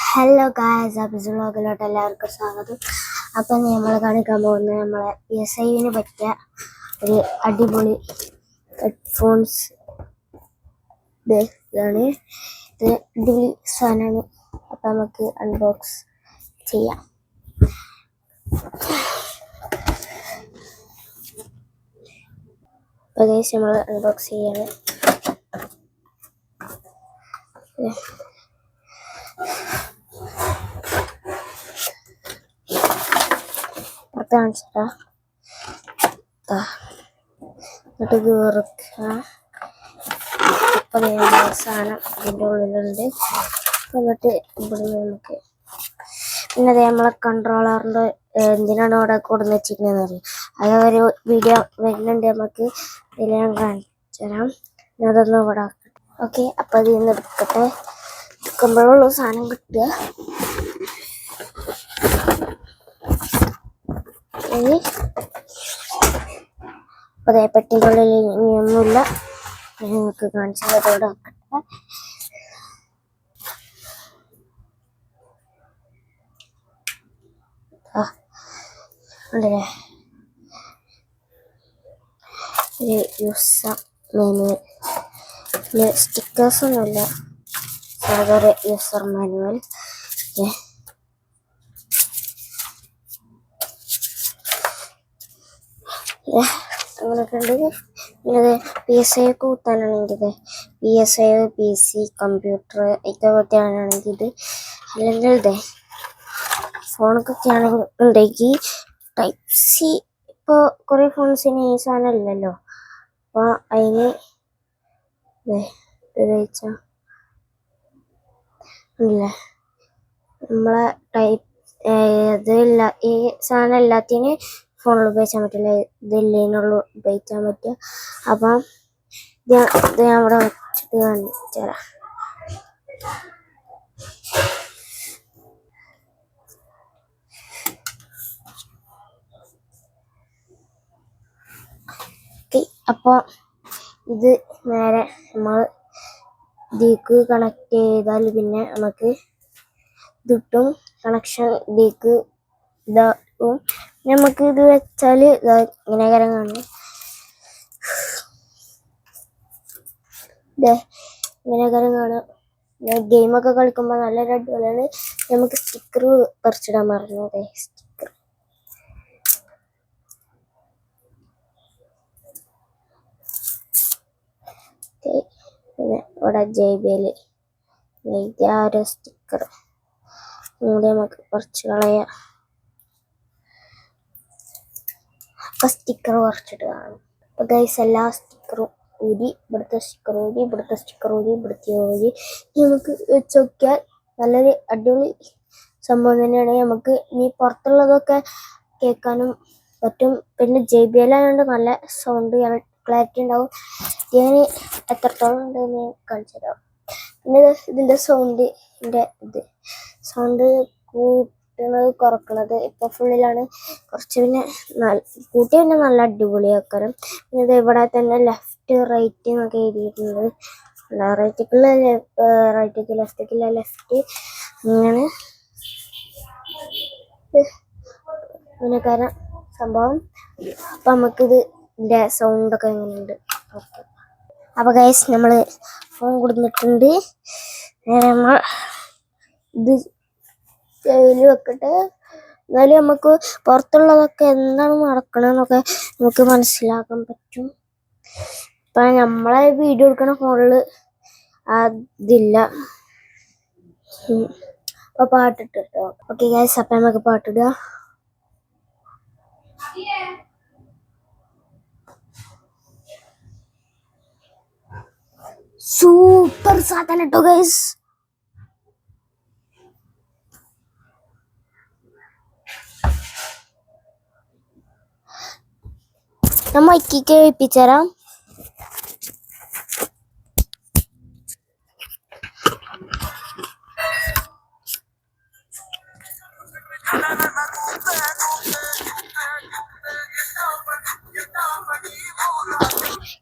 Hello guys, Abis വ്ളോഗിലോട്ട് എല്ലാവർക്കും സ്വാഗതം. അപ്പം നമ്മൾ കാണിക്കാൻ പോകുന്നത് നമ്മളെ PSIന് പറ്റിയ ഒരു അടിപൊളി ഹെഡ്ഫോൺസ് ഇതാണ്. ഇത് അടിപൊളി സാധനമാണ്. അപ്പം നമുക്ക് അൺബോക്സ് ചെയ്യാം. അപ്പോൾ ഗൈസ് നമ്മൾ അൺബോക്സ് ചെയ്യാണ്. കാണിച്ചിട്ടാ എന്നിട്ട് കീറുക. അപ്പോൾ സാധനം ഇതിൻ്റെ ഉള്ളിലുണ്ട്. എന്നിട്ട് ഇവിടെ നമുക്ക് പിന്നെ അതേ നമ്മളെ കൺട്രോളറിൻ്റെ എന്തിനാണ് അവിടെ കൊടുന്ന് വെച്ചിരിക്കുന്നതെന്ന് അറിയാം. അതൊരു വീഡിയോ വരുന്നുണ്ട്, നമുക്ക് ഇതിൽ ഞാൻ കാണിച്ചു തരാം. അതൊന്നും ഇവിടെ ആക്കട്ടെ. ഓക്കെ, അപ്പോൾ അതിൽ നിന്ന് എടുക്കട്ടെ. എടുക്കുമ്പോഴുള്ള സാധനം കിട്ടുക. അതേ പെട്ടിൻ്റെ ഉള്ളിൽ ഇനിയൊന്നുമില്ല. നിങ്ങൾക്ക് കാണിച്ചതോടെ ആക്കട്ടെ. അല്ലേ ഒരു യൂസർ മാനുവൽ, സ്റ്റിക്കേഴ്സൊന്നുമില്ല, സാധാരണ യൂസർ മാനുവൽ. അങ്ങനെയൊക്കെ ഉണ്ട്. പിന്നെ PSI ഒക്കെ കുത്താനാണെങ്കിൽ PSI, PC, കമ്പ്യൂട്ടർ ഇതൊക്കെ ആണെങ്കിൽ ഇത്, അല്ലെങ്കിൽ ഇതേ ഫോണൊക്കെ ആണെന്നുണ്ടെങ്കിൽ Type-C. ഇപ്പോൾ കുറേ ഫോൺസിന് ഈ സാധനം ഇല്ലല്ലോ. അപ്പോൾ അതിന് ഇല്ല, നമ്മളെ ഇതില്ല, ഈ സാധനം എല്ലാത്തിനും ഫോണിൽ ഉപയോഗിക്കാൻ പറ്റില്ല. ഇതില്ലേനുള്ളൂ ഉപയോഗിക്കാൻ പറ്റുക. അപ്പം ഇത് ഞാൻ ഇവിടെ വെച്ചിട്ട് കാണിച്ചു തരാം. അപ്പോൾ ഇത് നേരെ നമ്മൾ ഇതിലേക്ക് കണക്ട് ചെയ്താൽ പിന്നെ നമുക്ക് ഇതിട്ടും കണക്ഷൻ ഇതിലേക്ക് ഇതാവും. നമുക്ക് ഇത് വെച്ചാൽ ഇങ്ങനെ കരം കാണും. ഇങ്ങനെ കരം കാണാം. ഗെയിമൊക്കെ കളിക്കുമ്പോൾ നല്ലൊരു അടിപൊളിയാണ്. നമുക്ക് സ്റ്റിക്കർ പറിച്ചിടാൻ മറന്നു. സ്റ്റിക്കർ പിന്നെ ഇവിടെ JBL ആ ഒരു സ്റ്റിക്കർ കൂടി നമുക്ക് കുറച്ച് കളയാം. അപ്പം സ്റ്റിക്കർ കുറച്ചിട്ട് കാണും. അപ്പോൾ ഗൈസ് എല്ലാ സ്റ്റിക്കറും ഊരി, ഇവിടുത്തെ സ്റ്റിക്കർ ഊരി, ഇവിടുത്തെ സ്റ്റിക്കർ ഊരി, ഇവിടുത്തെ ഊരി നമുക്ക് വെച്ച് നോക്കിയാൽ നല്ലൊരു അടിപൊളി സംഭവം തന്നെയാണ്. നമുക്ക് ഇനി പുറത്തുള്ളതൊക്കെ കേൾക്കാനും പറ്റും. പിന്നെ JBL ആയതുകൊണ്ട് നല്ല സൗണ്ട് ക്ലാരിറ്റി ഉണ്ടാവും. ഞാൻ എത്രത്തോളം ഉണ്ടെന്ന് ഞാൻ കാണിച്ചു തരാം. പിന്നെ ഇതിൻ്റെ സൗണ്ട് കൂട്ടണത് കുറക്കണത് ഇപ്പോൾ ഫുള്ളിലാണ്. കുറച്ച് പിന്നെ കൂട്ടി പിന്നെ നല്ല അടിപൊളിയാക്കാനും. പിന്നെ ഇത് ഇവിടെ തന്നെ ലെഫ്റ്റ് റൈറ്റ് എന്നൊക്കെ എഴുതിയിട്ടുണ്ട്. റൈറ്റിക്കുള്ള റൈറ്റിക്ക്, ലെഫ്റ്റിക്കുള്ള ലെഫ്റ്റ്, അങ്ങനെ അങ്ങനെക്കാരം സംഭവം. അപ്പം നമുക്കിത് ഇതിൻ്റെ സൗണ്ടൊക്കെ എങ്ങനെയുണ്ട്. ഓക്കെ, അപ്പോൾ ഗൈസ് നമ്മൾ ഫോൺ കൊടുത്തിട്ടുണ്ട്. നമ്മൾ ഇത് കയ്യിൽ വെക്കട്ടെ. എന്നാലും നമുക്ക് പുറത്തുള്ളതൊക്കെ എന്താണ് നടക്കണമെന്നൊക്കെ നമുക്ക് മനസ്സിലാക്കാൻ പറ്റും. ഇപ്പം നമ്മളെ വീഡിയോ എടുക്കണ ഫോണിൽ അതില്ല. അപ്പോൾ പാട്ടിട്ട് കേട്ടോ. ഓക്കെ ഗൈസ്, അപ്പം നമുക്ക് പാട്ടിടുക. സൂപ്പർ സാധനം കേട്ടോ ഗൈസ്. ഞാൻ മൈക്ക് കേൾപ്പിച്ചുതരാം.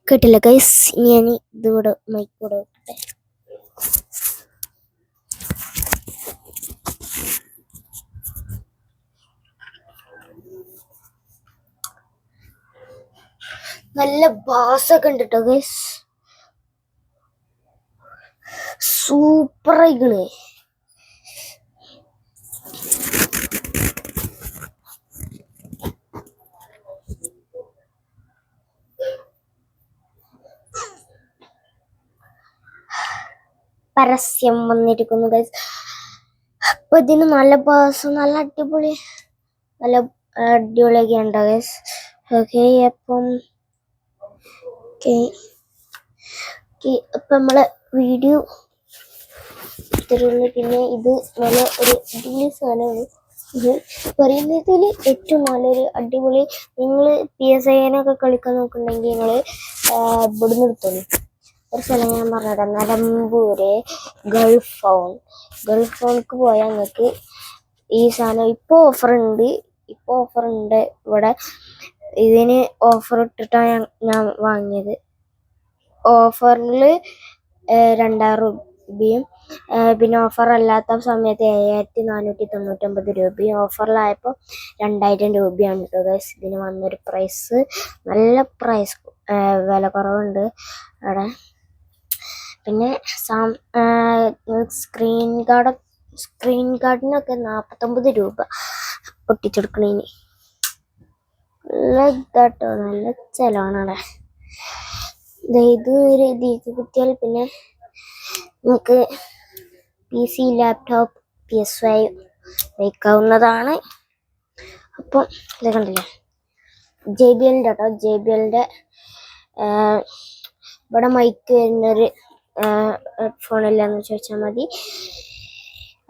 കേട്ടില്ല ഗൈസ്, ഞാൻ ഇതിവിടെ മൈക്ക് കൂടെ വെക്കട്ടെ. നല്ല ബാസൊക്കെ ഉണ്ട് കേട്ടോ ഗൈസ്. സൂപ്പർ ആയിക്കണ്. പരസ്യം വന്നിരിക്കുന്നു ഗൈസ്. അപ്പൊ ഇതിന് നല്ല ബാസ്, നല്ല അടിപൊളിയൊക്കെ ഉണ്ടോ ഗൈസ്. ഓക്കെ, അപ്പം നമ്മളെ വീഡിയോ തരുന്നു. പിന്നെ ഇത് നല്ല ഒരു അടിപൊളി സാധനമാണ്. ഇത് പറയുന്നതിൽ ഏറ്റവും നല്ലൊരു അടിപൊളി. നിങ്ങൾ PSIനൊക്കെ കളിക്കാൻ നോക്കുന്നുണ്ടെങ്കിൽ നിങ്ങൾ ഇവിടുന്ന് എടുത്തോളൂ. ഒരു സ്ഥലം ഞാൻ പറഞ്ഞത് നിലമ്പൂര് ഗൾഫ് ഫൗണ്ട്ക്ക് പോയാൽ നിങ്ങൾക്ക് ഈ സാധനം ഇപ്പോൾ ഓഫറുണ്ട്. ഇവിടെ. ഇതിന് ഓഫർ ഇട്ടിട്ടാണ് ഞാൻ വാങ്ങിയത്. ഓഫറിൽ 2000 രൂപയും, പിന്നെ ഓഫർ അല്ലാത്ത സമയത്ത് 7499 രൂപയും, ഓഫറിലായപ്പോൾ 2000 രൂപയാണ് കേട്ടോ ഗൈസ് ഇതിന് വന്നൊരു പ്രൈസ്. നല്ല പ്രൈസ്, വില കുറവുണ്ട് അവിടെ. പിന്നെ സ്ക്രീൻ ഗാർഡിനൊക്കെ 49 രൂപ പൊട്ടിച്ചെടുക്കണേന്. നല്ല ഇതാട്ടോ, നല്ല ചെലവാണ് അവിടെ. ഇത് ഒരു ഇതിലേക്ക് കുത്തിയാൽ പിന്നെ നമുക്ക് PC, ലാപ്ടോപ്പ്, PS5 വയ്ക്കാവുന്നതാണ്. അപ്പം ഇത് കണ്ടില്ലേ, JBLന്റെ കേട്ടോ. JBLന്റെ ഇവിടെ മൈക്ക് വരുന്നൊരു ഹെഡ്ഫോണില്ലാന്ന് ചോദിച്ചാൽ മതി.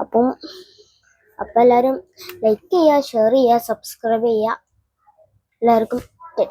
അപ്പം എല്ലാവരും ലൈക്ക് ചെയ്യുക, ഷെയർ ചെയ്യുക, സബ്സ്ക്രൈബ് ചെയ്യുക. എല്ലാവർക്കും ബൈ.